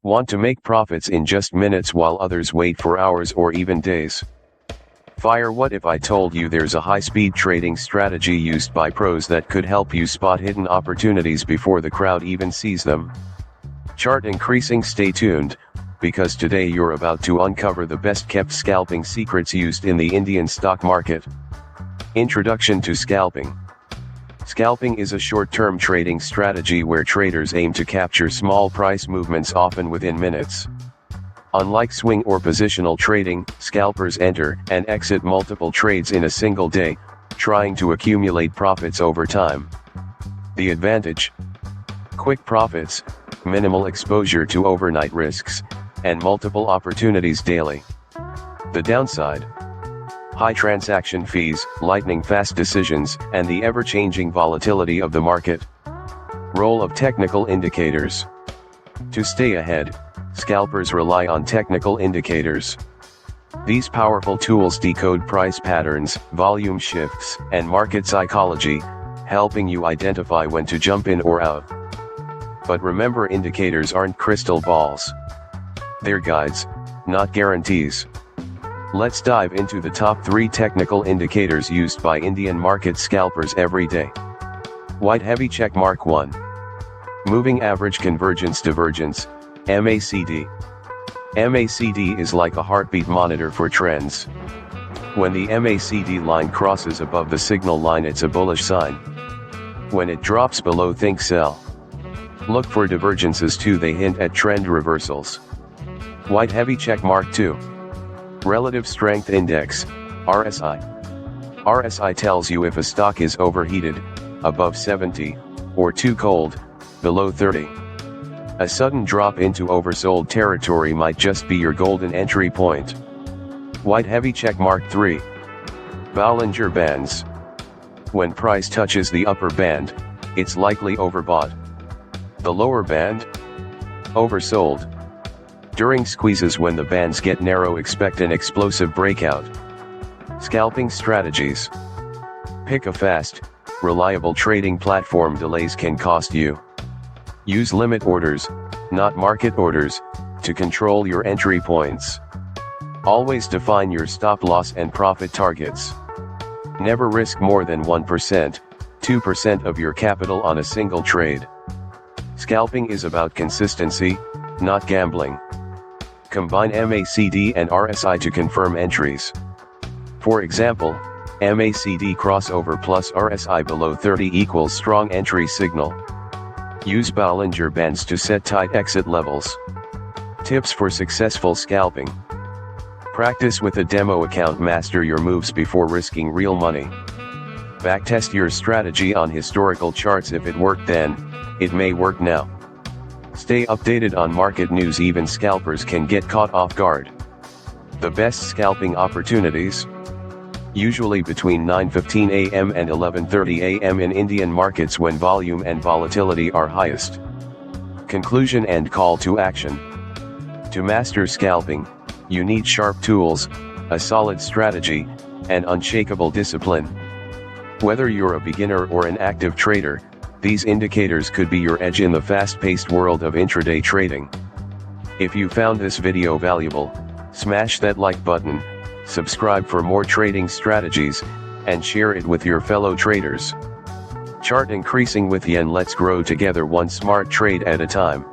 Want to make profits in just minutes while others wait for hours or even days? Fire! What if I told you there's a high-speed trading strategy used by pros that could help you spot hidden opportunities before the crowd even sees them? Chart increasing. Stay tuned, because today you're about to uncover the best-kept scalping secrets used in the Indian stock market. Introduction to scalping. Scalping is a short-term trading strategy where traders aim to capture small price movements, often within minutes. Unlike swing or positional trading, scalpers enter and exit multiple trades in a single day, trying to accumulate profits over time. The advantage: quick profits, minimal exposure to overnight risks, and multiple opportunities daily. The downside: high transaction fees, lightning-fast decisions, and the ever-changing volatility of the market. Role of technical indicators. To stay ahead, scalpers rely on technical indicators. These powerful tools decode price patterns, volume shifts, and market psychology, helping you identify when to jump in or out. But remember, indicators aren't crystal balls. They're guides, not guarantees. Let's dive into the top 3 technical indicators used by Indian market scalpers every day. White heavy checkmark 1. Moving average convergence divergence, MACD. MACD is like a heartbeat monitor for trends. When the MACD line crosses above the signal line, it's a bullish sign. When it drops below, think sell. Look for divergences too, they hint at trend reversals. White heavy checkmark 2. Relative Strength Index, RSI. RSI tells you if a stock is overheated, above 70, or too cold, below 30. A sudden drop into oversold territory might just be your golden entry point. White heavy checkmark 3. Bollinger Bands. When price touches the upper band, it's likely overbought. The lower band? Oversold. During squeezes, when the bands get narrow, expect an explosive breakout. Scalping strategies. Pick a fast, reliable trading platform. Delays can cost you. Use limit orders, not market orders, to control your entry points. Always define your stop loss and profit targets. Never risk more than 1%, 2% of your capital on a single trade. Scalping is about consistency, not gambling. Combine MACD and RSI to confirm entries. For example, MACD crossover plus RSI below 30 equals strong entry signal. Use Bollinger Bands to set tight exit levels. Tips for successful scalping. Practice with a demo account. Master your moves before risking real money. Backtest your strategy on historical charts. If it worked then, it may work now. Stay updated on market news. Even scalpers can get caught off guard. The best scalping opportunities? Usually between 9:15 a.m. and 11:30 a.m. in Indian markets, when volume and volatility are highest. Conclusion and call to action. To master scalping, you need sharp tools, a solid strategy, and unshakable discipline. Whether you're a beginner or an active trader, these indicators could be your edge in the fast-paced world of intraday trading. If you found this video valuable, smash that like button, subscribe for more trading strategies, and share it with your fellow traders. Chart increasing with Yen. Let's grow together, one smart trade at a time.